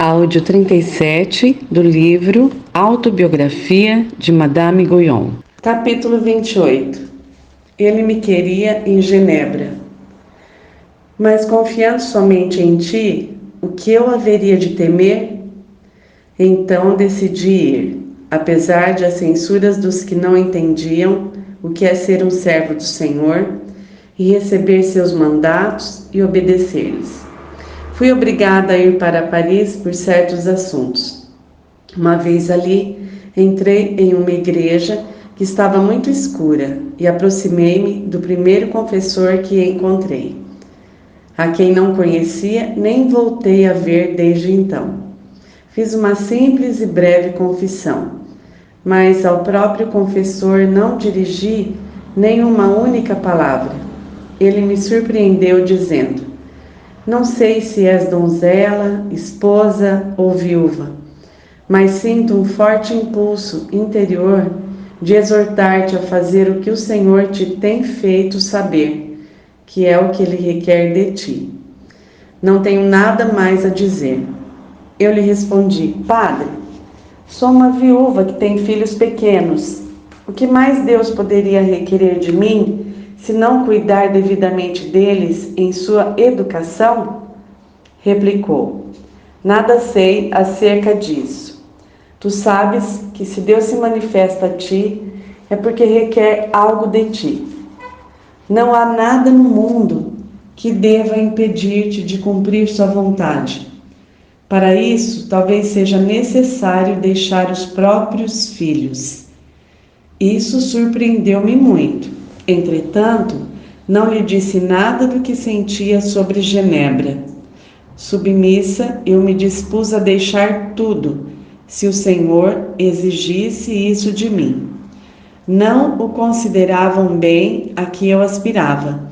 Áudio 37 do livro Autobiografia de Madame Guyon. Capítulo 28. Ele me queria em Genebra. Mas confiando somente em ti, o que eu haveria de temer? Então decidi ir, apesar de as censuras dos que não entendiam o que é ser um servo do Senhor e receber seus mandatos e obedecer-lhes. Fui obrigada a ir para Paris por certos assuntos. Uma vez ali, entrei em uma igreja que estava muito escura e aproximei-me do primeiro confessor que encontrei, a quem não conhecia nem voltei a ver desde então. Fiz uma simples e breve confissão, mas ao próprio confessor não dirigi nenhuma única palavra. Ele me surpreendeu dizendo: "Não sei se és donzela, esposa ou viúva, mas sinto um forte impulso interior de exortar-te a fazer o que o Senhor te tem feito saber, que é o que Ele requer de ti. Não tenho nada mais a dizer." Eu lhe respondi: "Padre, sou uma viúva que tem filhos pequenos. O que mais Deus poderia requerer de mim, se não cuidar devidamente deles em sua educação?" Replicou: "Nada sei acerca disso. Tu sabes que se Deus se manifesta a ti, é porque requer algo de ti. Não há nada no mundo que deva impedir-te de cumprir sua vontade. Para isso, talvez seja necessário deixar os próprios filhos." Isso surpreendeu-me muito. Entretanto, não lhe disse nada do que sentia sobre Genebra. Submissa, eu me dispus a deixar tudo, se o Senhor exigisse isso de mim. Não o considerava um bem a que eu aspirava,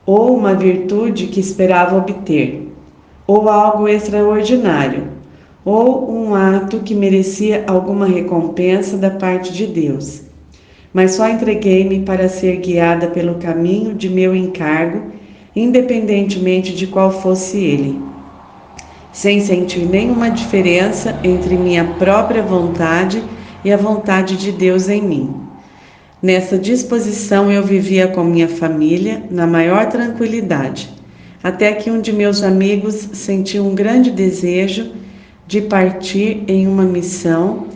ou uma virtude que esperava obter, ou algo extraordinário, ou um ato que merecia alguma recompensa da parte de Deus. Mas só entreguei-me para ser guiada pelo caminho de meu encargo, independentemente de qual fosse ele, sem sentir nenhuma diferença entre minha própria vontade e a vontade de Deus em mim. Nessa disposição eu vivia com minha família na maior tranquilidade, até que um de meus amigos sentiu um grande desejo de partir em uma missão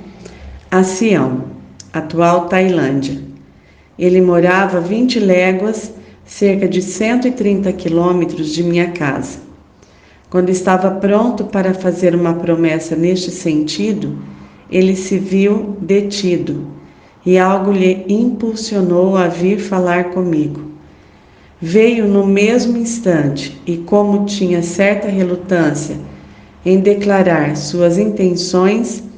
a Sião, atual Tailândia. Ele morava 20 léguas, cerca de 130 quilômetros de minha casa. Quando estava pronto para fazer uma promessa neste sentido, ele se viu detido e algo lhe impulsionou a vir falar comigo. Veio no mesmo instante e, como tinha certa relutância em declarar suas intenções,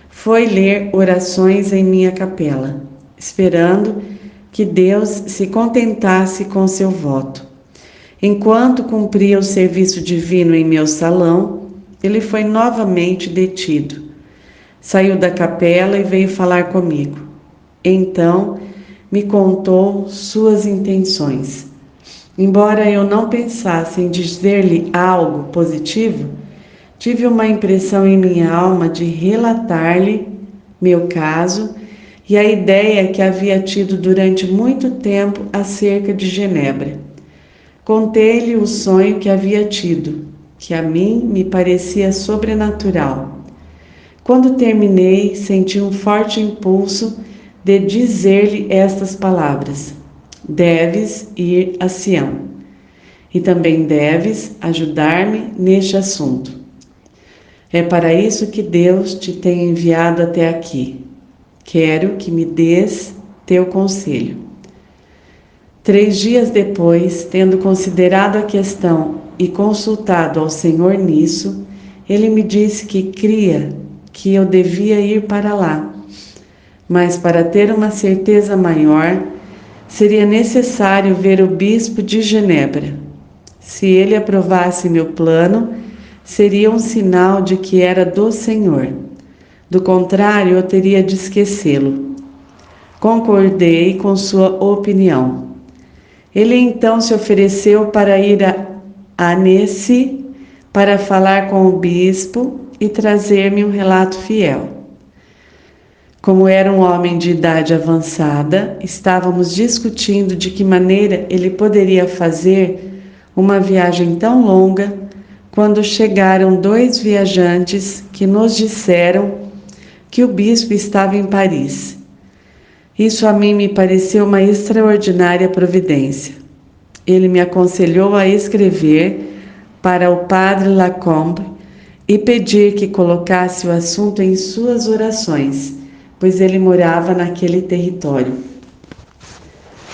foi ler orações em minha capela, esperando que Deus se contentasse com seu voto. Enquanto cumpria o serviço divino em meu salão, ele foi novamente detido. Saiu da capela e veio falar comigo. Então, me contou suas intenções. Embora eu não pensasse em dizer-lhe algo positivo, tive uma impressão em minha alma de relatar-lhe meu caso e a ideia que havia tido durante muito tempo acerca de Genebra. Contei-lhe o sonho que havia tido, que a mim me parecia sobrenatural. Quando terminei, senti um forte impulso de dizer-lhe estas palavras: "Deves ir a Sião, e também deves ajudar-me neste assunto. É para isso que Deus te tem enviado até aqui. Quero que me des teu conselho." 3 dias depois, tendo considerado a questão e consultado ao Senhor nisso, ele me disse que cria que eu devia ir para lá, mas para ter uma certeza maior, seria necessário ver o bispo de Genebra. Se ele aprovasse meu plano, seria um sinal de que era do Senhor. Do contrário, eu teria de esquecê-lo. Concordei com sua opinião. Ele então se ofereceu para ir a Annecy para falar com o bispo e trazer-me um relato fiel. Como era um homem de idade avançada, estávamos discutindo de que maneira ele poderia fazer uma viagem tão longa, quando chegaram 2 viajantes que nos disseram que o bispo estava em Paris. Isso a mim me pareceu uma extraordinária providência. Ele me aconselhou a escrever para o padre Lacombe e pedir que colocasse o assunto em suas orações, pois ele morava naquele território.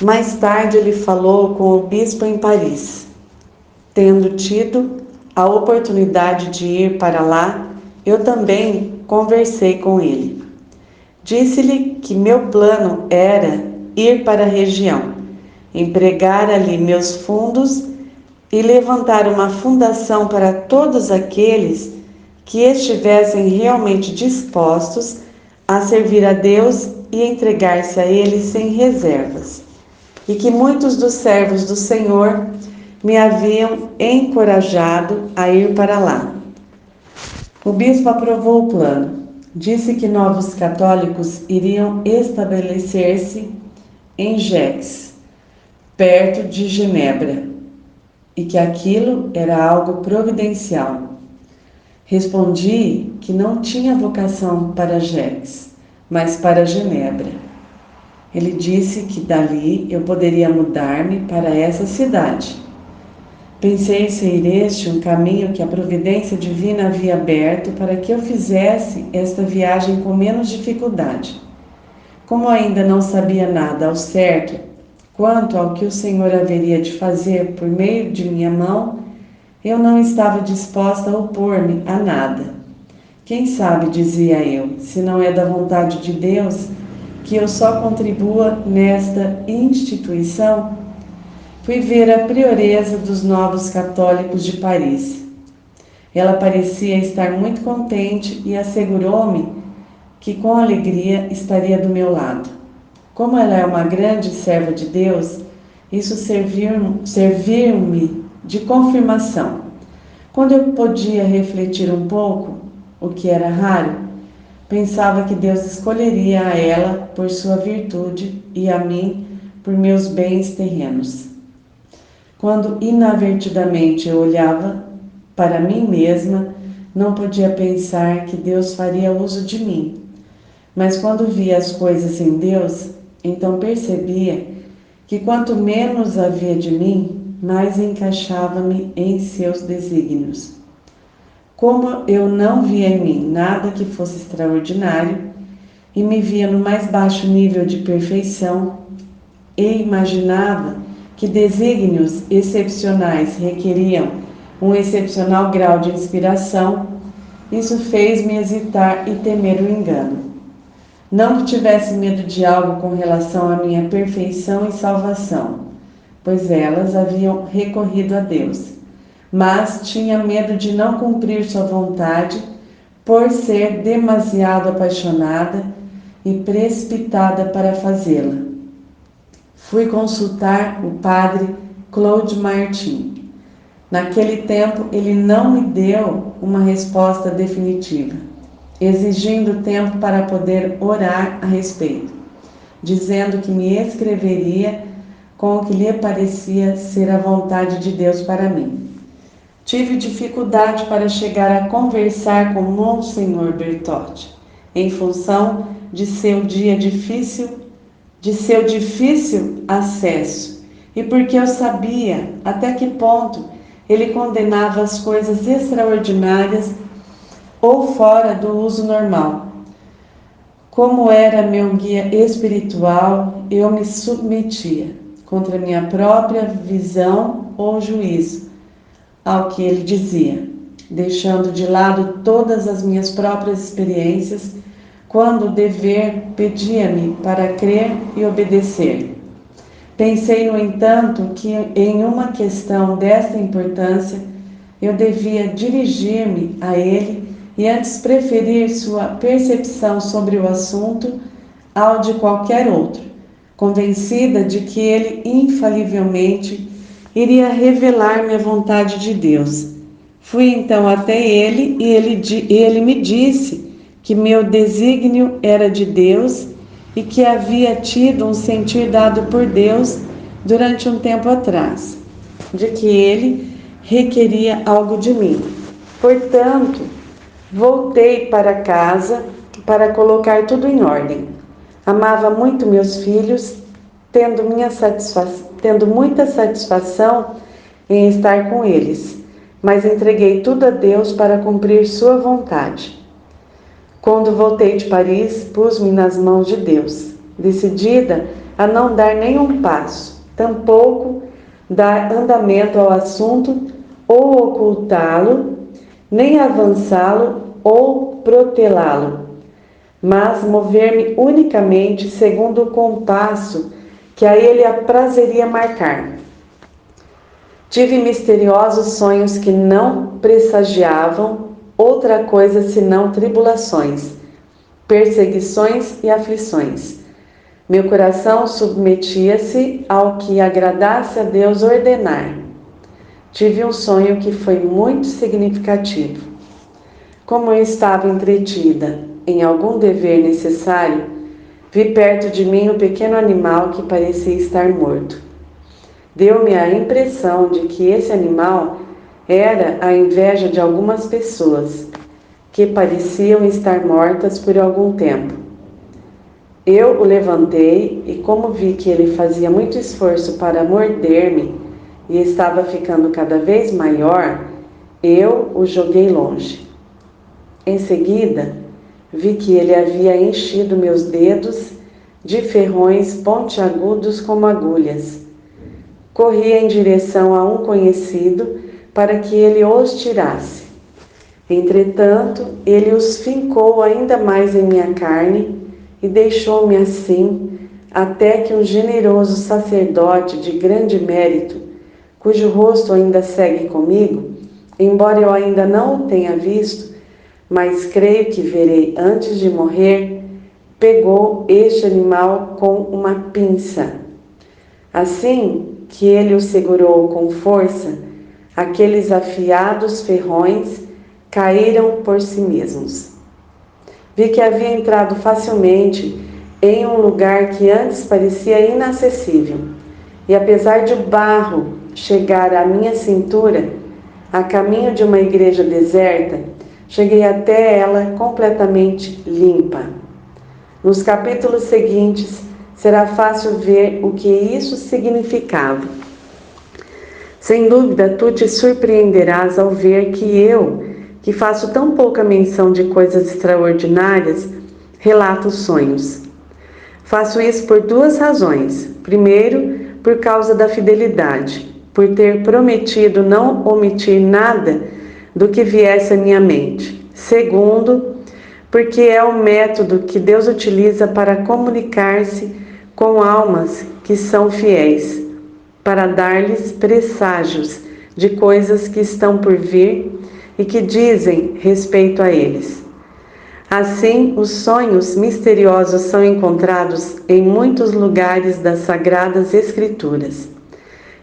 Mais tarde ele falou com o bispo em Paris. Tendo tido a oportunidade de ir para lá, eu também conversei com ele. Disse-lhe que meu plano era ir para a região, empregar ali meus fundos e levantar uma fundação para todos aqueles que estivessem realmente dispostos a servir a Deus e entregar-se a Ele sem reservas, e que muitos dos servos do Senhor me haviam encorajado a ir para lá. O bispo aprovou o plano. Disse que novos católicos iriam estabelecer-se em Gex, perto de Genebra, e que aquilo era algo providencial. Respondi que não tinha vocação para Gex, mas para Genebra. Ele disse que dali eu poderia mudar-me para essa cidade. Pensei ser este um caminho que a providência divina havia aberto para que eu fizesse esta viagem com menos dificuldade. Como ainda não sabia nada ao certo quanto ao que o Senhor haveria de fazer por meio de minha mão, eu não estava disposta a opor-me a nada. Quem sabe, dizia eu, se não é da vontade de Deus que eu só contribua nesta instituição? Fui ver a prioresa dos novos católicos de Paris. Ela parecia estar muito contente e assegurou-me que com alegria estaria do meu lado. Como ela é uma grande serva de Deus, isso serviu-me de confirmação. Quando eu podia refletir um pouco, o que era raro, pensava que Deus escolheria a ela por sua virtude e a mim por meus bens terrenos. Quando inadvertidamente eu olhava para mim mesma, não podia pensar que Deus faria uso de mim. Mas quando via as coisas em Deus, então percebia que quanto menos havia de mim, mais encaixava-me em seus desígnios. Como eu não via em mim nada que fosse extraordinário e me via no mais baixo nível de perfeição e imaginava que desígnios excepcionais requeriam um excepcional grau de inspiração, isso fez-me hesitar e temer o engano. Não que tivesse medo de algo com relação à minha perfeição e salvação, pois elas haviam recorrido a Deus, mas tinha medo de não cumprir sua vontade por ser demasiado apaixonada e precipitada para fazê-la. Fui consultar o padre Claude Martin. Naquele tempo, ele não me deu uma resposta definitiva, exigindo tempo para poder orar a respeito, dizendo que me escreveria com o que lhe parecia ser a vontade de Deus para mim. Tive dificuldade para chegar a conversar com Monsenhor Bertotti, em função de seu difícil acesso, e porque eu sabia até que ponto ele condenava as coisas extraordinárias ou fora do uso normal. Como era meu guia espiritual, eu me submetia, contra minha própria visão ou juízo, ao que ele dizia, deixando de lado todas as minhas próprias experiências, quando o dever pedia-me para crer e obedecer. Pensei, no entanto, que em uma questão desta importância, eu devia dirigir-me a ele e antes preferir sua percepção sobre o assunto ao de qualquer outro, convencida de que ele infalivelmente iria revelar-me a vontade de Deus, Fui então até ele e ele me disse que meu desígnio era de Deus e que havia tido um sentir dado por Deus durante um tempo atrás, de que ele requeria algo de mim. Portanto, voltei para casa para colocar tudo em ordem. Amava muito meus filhos, tendo muita satisfação em estar com eles, mas entreguei tudo a Deus para cumprir sua vontade. Quando voltei de Paris, pus-me nas mãos de Deus, decidida a não dar nenhum passo, tampouco dar andamento ao assunto ou ocultá-lo, nem avançá-lo ou protelá-lo, mas mover-me unicamente segundo o compasso que a ele aprazeria marcar. Tive misteriosos sonhos que não pressagiavam outra coisa senão tribulações, perseguições e aflições. Meu coração submetia-se ao que agradasse a Deus ordenar. Tive um sonho que foi muito significativo. Como eu estava entretida em algum dever necessário, vi perto de mim um pequeno animal que parecia estar morto. Deu-me a impressão de que esse animal era a inveja de algumas pessoas que pareciam estar mortas por algum tempo. Eu o levantei e, como vi que ele fazia muito esforço para morder-me e estava ficando cada vez maior, eu o joguei longe. Em seguida, vi que ele havia enchido meus dedos de ferrões pontiagudos como agulhas. Corri em direção a um conhecido para que ele os tirasse. Entretanto, ele os fincou ainda mais em minha carne e deixou-me assim até que um generoso sacerdote de grande mérito, cujo rosto ainda segue comigo, embora eu ainda não o tenha visto, mas creio que verei antes de morrer, pegou este animal com uma pinça. Assim que ele o segurou com força, aqueles afiados ferrões caíram por si mesmos. Vi que havia entrado facilmente em um lugar que antes parecia inacessível, e apesar de o barro chegar à minha cintura, a caminho de uma igreja deserta, cheguei até ela completamente limpa. Nos capítulos seguintes, será fácil ver o que isso significava. Sem dúvida, tu te surpreenderás ao ver que eu, que faço tão pouca menção de coisas extraordinárias, relato sonhos. Faço isso por duas razões. Primeiro, por causa da fidelidade, por ter prometido não omitir nada do que viesse à minha mente. Segundo, porque é o método que Deus utiliza para comunicar-se com almas que são fiéis, para dar-lhes presságios de coisas que estão por vir e que dizem respeito a eles. Assim, os sonhos misteriosos são encontrados em muitos lugares das Sagradas Escrituras.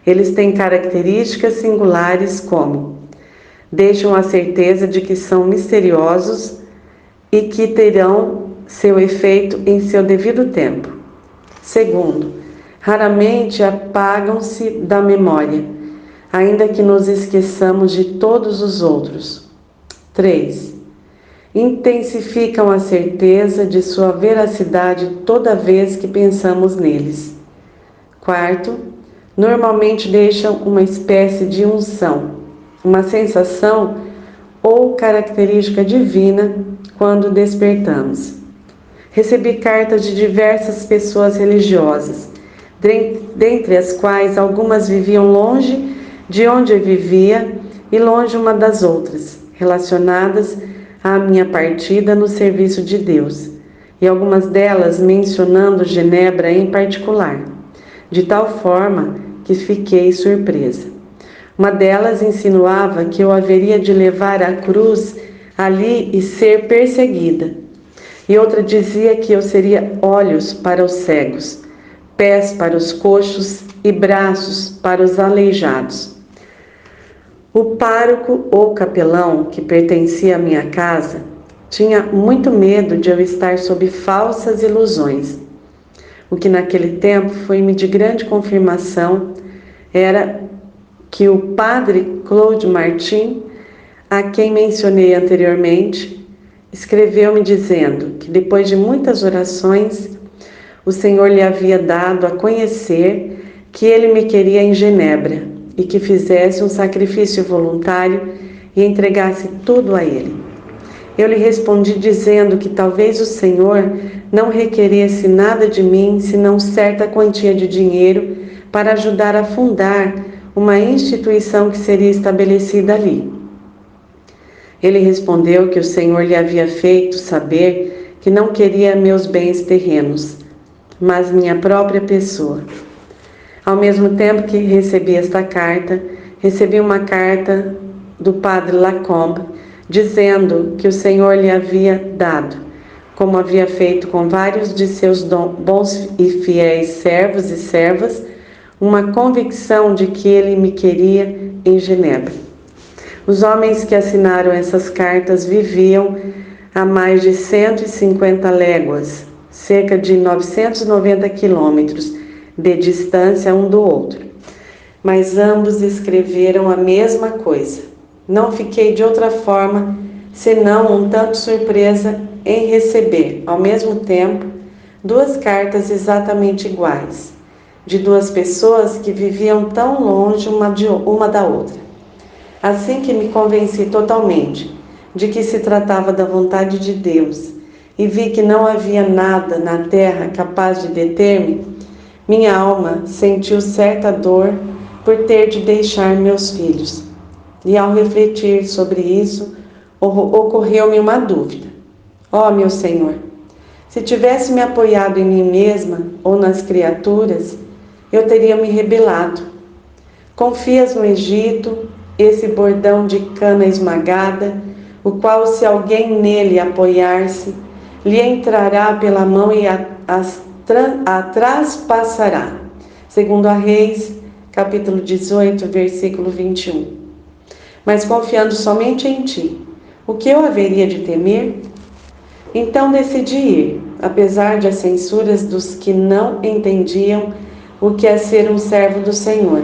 Eles têm características singulares como: deixam a certeza de que são misteriosos e que terão seu efeito em seu devido tempo. Segundo, raramente apagam-se da memória, ainda que nos esqueçamos de todos os outros. 3. Intensificam a certeza de sua veracidade toda vez que pensamos neles. 4. Normalmente deixam uma espécie de unção, uma sensação ou característica divina quando despertamos. Recebi cartas de diversas pessoas religiosas, dentre as quais algumas viviam longe de onde eu vivia e longe uma das outras, relacionadas à minha partida no serviço de Deus, e algumas delas mencionando Genebra em particular, de tal forma que fiquei surpresa. Uma delas insinuava que eu haveria de levar a cruz ali e ser perseguida, e outra dizia que eu seria olhos para os cegos, pés para os coxos e braços para os aleijados. O pároco ou capelão que pertencia à minha casa tinha muito medo de eu estar sob falsas ilusões. O que naquele tempo foi-me de grande confirmação era que o padre Claude Martin, a quem mencionei anteriormente, escreveu-me dizendo que depois de muitas orações, o Senhor lhe havia dado a conhecer que ele me queria em Genebra e que fizesse um sacrifício voluntário e entregasse tudo a ele. Eu lhe respondi dizendo que talvez o Senhor não requeresse nada de mim senão certa quantia de dinheiro para ajudar a fundar uma instituição que seria estabelecida ali. Ele respondeu que o Senhor lhe havia feito saber que não queria meus bens terrenos, mas minha própria pessoa. Ao mesmo tempo que recebi esta carta, recebi uma carta do padre Lacombe, dizendo que o Senhor lhe havia dado, como havia feito com vários de seus bons e fiéis servos e servas, uma convicção de que ele me queria em Genebra. Os homens que assinaram essas cartas viviam a mais de 150 léguas, cerca de 990 quilômetros de distância um do outro. Mas ambos escreveram a mesma coisa. Não fiquei de outra forma, senão um tanto surpresa em receber, ao mesmo tempo, duas cartas exatamente iguais, de duas pessoas que viviam tão longe uma da outra. Assim que me convenci totalmente de que se tratava da vontade de Deus e vi que não havia nada na terra capaz de deter-me, minha alma sentiu certa dor por ter de deixar meus filhos. E ao refletir sobre isso, ocorreu-me uma dúvida. Ó, meu Senhor, se tivesse me apoiado em mim mesma ou nas criaturas, eu teria me rebelado. Confias no Egito esse bordão de cana esmagada, o qual, se alguém nele apoiar-se, lhe entrará pela mão e a traspassará. Segundo a Reis, capítulo 18, versículo 21. Mas confiando somente em ti, o que eu haveria de temer? Então decidi ir, apesar de as censuras dos que não entendiam o que é ser um servo do Senhor,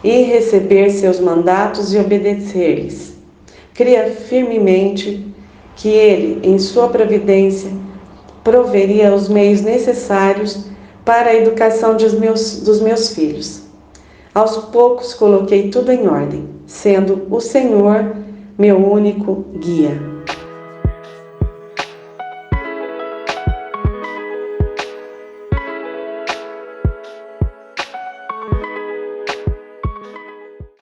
e receber seus mandatos e obedecer-lhes. Cria firmemente que Ele, em sua providência, proveria os meios necessários para a educação dos meus filhos. Aos poucos coloquei tudo em ordem, sendo o Senhor meu único guia.